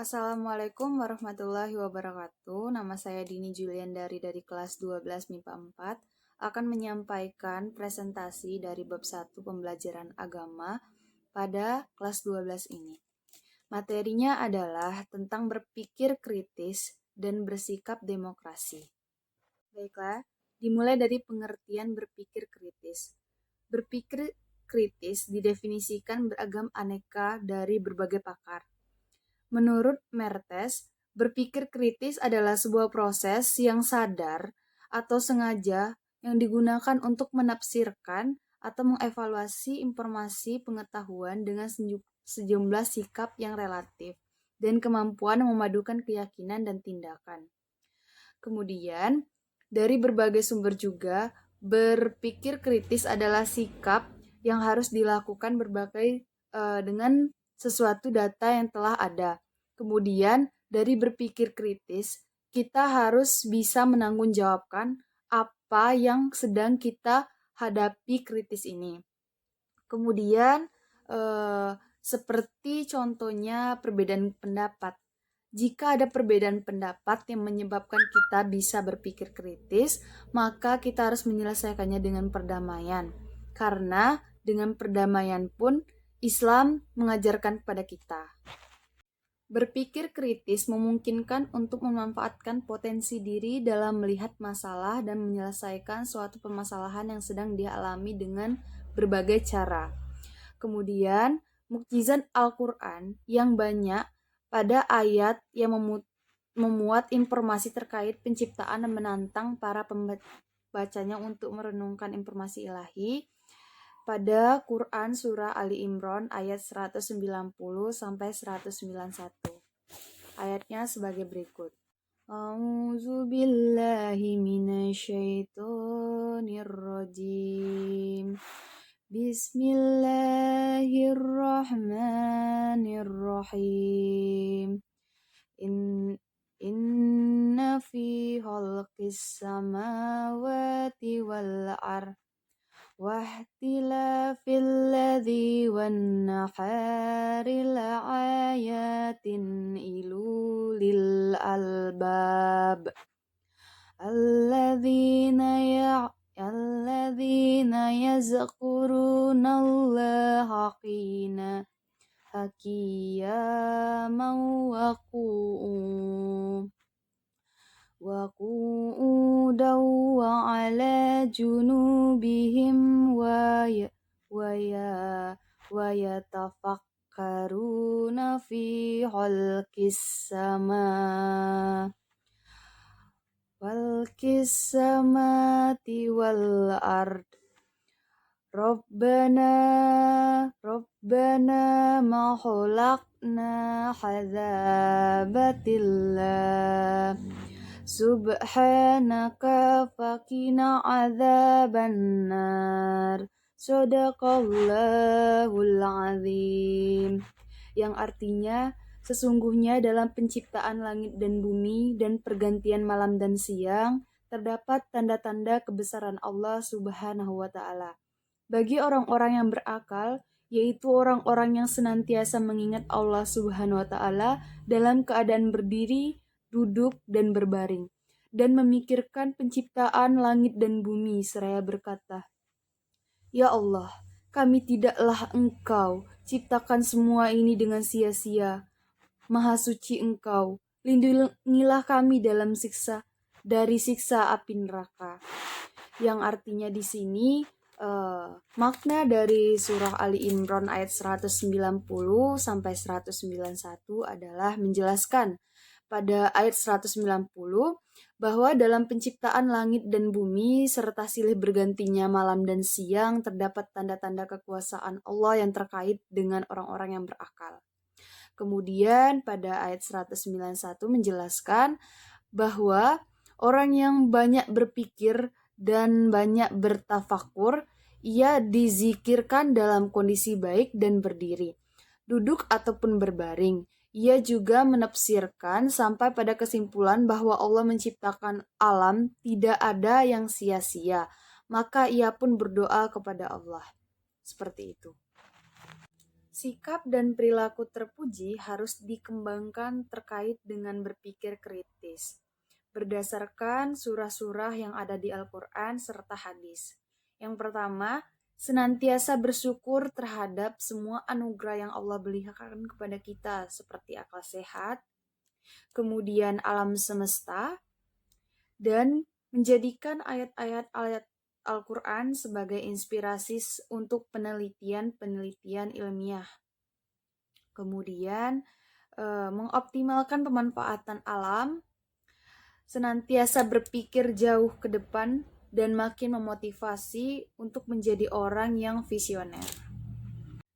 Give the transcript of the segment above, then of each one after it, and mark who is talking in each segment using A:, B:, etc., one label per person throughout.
A: Assalamualaikum warahmatullahi wabarakatuh. Nama saya Dini Julian dari kelas 12 MIPA 4 akan menyampaikan presentasi dari bab 1 pembelajaran agama pada kelas 12 ini. Materinya adalah tentang berpikir kritis dan bersikap demokrasi. Baiklah, dimulai dari pengertian berpikir kritis. Berpikir kritis didefinisikan beragam aneka dari berbagai pakar. Menurut Mertes, berpikir kritis adalah sebuah proses yang sadar atau sengaja yang digunakan untuk menafsirkan atau mengevaluasi informasi pengetahuan dengan sejumlah sikap yang relatif dan kemampuan memadukan keyakinan dan tindakan. Kemudian, dari berbagai sumber juga, berpikir kritis adalah sikap yang harus dilakukan dengan sesuatu data yang telah ada. Kemudian, dari berpikir kritis, kita harus bisa menanggungjawabkan apa yang sedang kita hadapi kritis ini. Kemudian, seperti contohnya perbedaan pendapat. Jika ada perbedaan pendapat yang menyebabkan kita bisa berpikir kritis, maka kita harus menyelesaikannya dengan perdamaian. Karena dengan perdamaian pun Islam mengajarkan kepada kita. Berpikir kritis memungkinkan untuk memanfaatkan potensi diri dalam melihat masalah dan menyelesaikan suatu permasalahan yang sedang dia alami dengan berbagai cara. Kemudian, mukjizat Al-Quran yang banyak pada ayat yang memuat informasi terkait penciptaan dan menantang para pembacanya untuk merenungkan informasi ilahi pada Quran Surah Ali Imran ayat 190 sampai 191. Ayatnya sebagai berikut. A'udzu billahi minasyaitonir rajim. Bismillahirrahmanirrahim. Inna fi khalqis samawati wal ardh wahtilafil ladzi wan nahari laayatin ilulil albab alladzina yazkurunallaha qiyaman wa qu'udan wa ala junubihim wa yatafakkaruna fi khalqis samati wal ard. Rabbana ma khalaqna hadza batillah. Subhanaka faqina adzaban nar. Shadaqallahul azim. Yang artinya, sesungguhnya dalam penciptaan langit dan bumi dan pergantian malam dan siang, terdapat tanda-tanda kebesaran Allah Subhanahu wa Ta'ala. Bagi orang-orang yang berakal, yaitu orang-orang yang senantiasa mengingat Allah Subhanahu wa Ta'ala dalam keadaan berdiri, duduk, dan berbaring, dan memikirkan penciptaan langit dan bumi seraya berkata, Ya Allah, kami tidaklah Engkau ciptakan semua ini dengan sia-sia. Maha suci Engkau, lindungilah kami dari siksa api neraka. Yang artinya di sini makna dari surah Ali Imran ayat 190 sampai 191 adalah menjelaskan pada ayat 190 bahwa dalam penciptaan langit dan bumi serta silih bergantinya malam dan siang terdapat tanda-tanda kekuasaan Allah yang terkait dengan orang-orang yang berakal. Kemudian pada ayat 191 menjelaskan bahwa orang yang banyak berpikir dan banyak bertafakur, ia dizikirkan dalam kondisi baik dan berdiri, duduk ataupun berbaring. Ia juga menafsirkan sampai pada kesimpulan bahwa Allah menciptakan alam tidak ada yang sia-sia. Maka ia pun berdoa kepada Allah. Seperti itu. Sikap dan perilaku terpuji harus dikembangkan terkait dengan berpikir kritis, berdasarkan surah-surah yang ada di Al-Quran serta hadis. Yang pertama, senantiasa bersyukur terhadap semua anugerah yang Allah berikan kepada kita, seperti akal sehat, kemudian alam semesta, dan menjadikan ayat-ayat Al-Quran sebagai inspirasi untuk penelitian-penelitian ilmiah. Kemudian mengoptimalkan pemanfaatan alam, senantiasa berpikir jauh ke depan, dan makin memotivasi untuk menjadi orang yang visioner.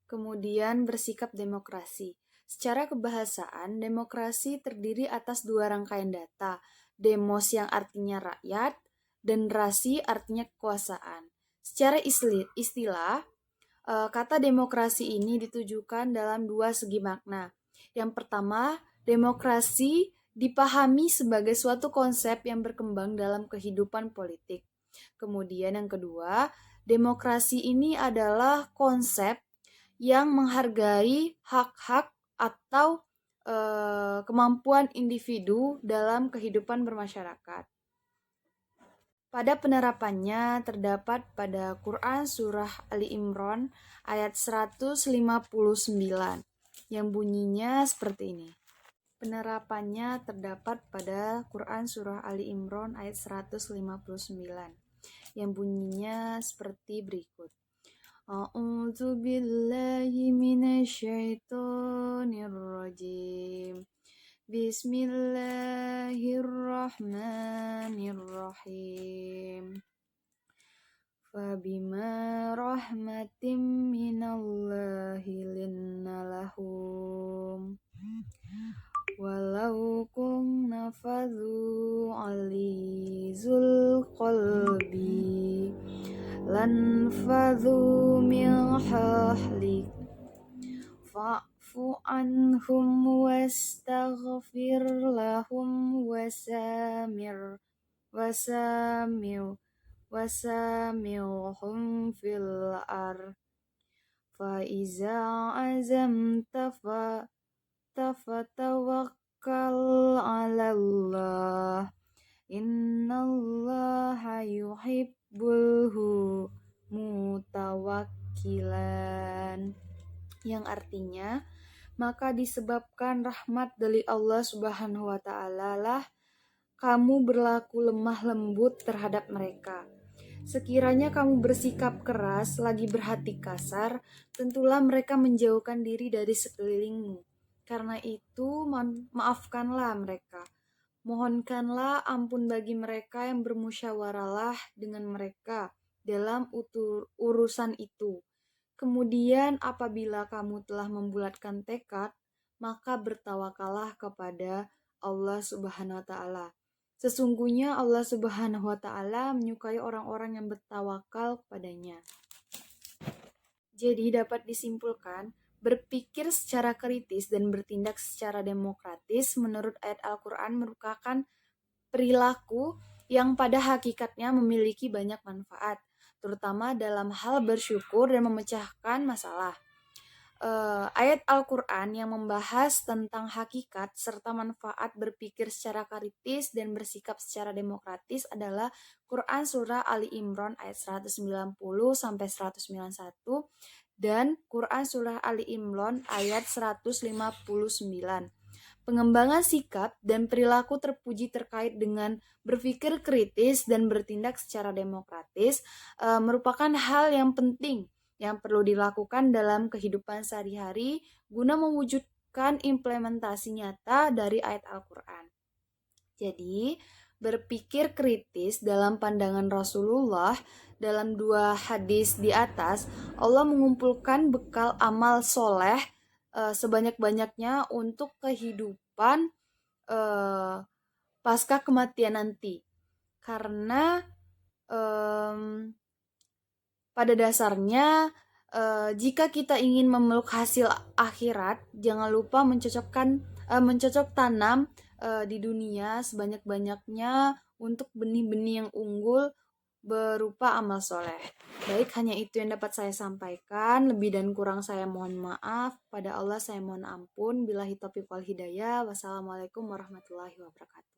A: Kemudian bersikap demokrasi. Secara kebahasaan, demokrasi terdiri atas dua rangkaian data, demos yang artinya rakyat, dan rasi artinya kekuasaan. Secara istilah, kata demokrasi ini ditujukan dalam dua segi makna. Yang pertama, demokrasi dipahami sebagai suatu konsep yang berkembang dalam kehidupan politik. Kemudian yang kedua, demokrasi ini adalah konsep yang menghargai hak-hak atau kemampuan individu dalam kehidupan bermasyarakat. Pada penerapannya terdapat pada Quran Surah Ali Imran ayat 159 yang bunyinya seperti ini. Penerapannya terdapat pada Quran Surah Ali Imran ayat 159 yang bunyinya seperti berikut. A'udzu billahi minasyaitonir rajim. Bismillahirrahmanirrahim. Fabima rahmatim minallahi linna lahum. Walau kunna fadhu alizul qalbi lan fadhu min hahlik fa'fu anhum wastaghfir lahum wasamihum fil ar fa iza azamta fatawakkal 'alallah innallaha yuhibbul mutawakkilan, yang artinya, maka disebabkan rahmat dari Allah Subhanahu wa taala lah kamu berlaku lemah lembut terhadap mereka. Sekiranya kamu bersikap keras, lagi berhati kasar, tentulah mereka menjauhkan diri dari sekelilingmu. Karena itu, maafkanlah mereka. Mohonkanlah ampun bagi mereka yang bermusyawarahlah dengan mereka dalam urusan itu. Kemudian apabila kamu telah membulatkan tekad, maka bertawakallah kepada Allah Subhanahu wa taala. Sesungguhnya Allah Subhanahu wa taala menyukai orang-orang yang bertawakal kepadanya. Jadi dapat disimpulkan, berpikir secara kritis dan bertindak secara demokratis menurut ayat Al-Quran merupakan perilaku yang pada hakikatnya memiliki banyak manfaat, terutama dalam hal bersyukur dan memecahkan masalah. Ayat Al-Quran yang membahas tentang hakikat serta manfaat berpikir secara kritis dan bersikap secara demokratis adalah Quran Surah Ali Imran ayat 190-191 dan Quran Surah Ali Imran ayat 159. Pengembangan sikap dan perilaku terpuji terkait dengan berpikir kritis dan bertindak secara demokratis merupakan hal yang penting yang perlu dilakukan dalam kehidupan sehari-hari guna mewujudkan implementasi nyata dari ayat Al-Quran. Jadi, berpikir kritis dalam pandangan Rasulullah dalam dua hadis di atas, Allah mengumpulkan bekal amal soleh sebanyak-banyaknya untuk kehidupan pasca kematian nanti. Karena pada dasarnya jika kita ingin memeluk hasil akhirat, jangan lupa mencocok tanam di dunia sebanyak-banyaknya untuk benih-benih yang unggul berupa amal soleh. Baik, hanya itu yang dapat saya sampaikan. Lebih dan kurang saya mohon maaf. Pada Allah saya mohon ampun. Billahi taufiq wal hidayah. Wassalamualaikum warahmatullahi wabarakatuh.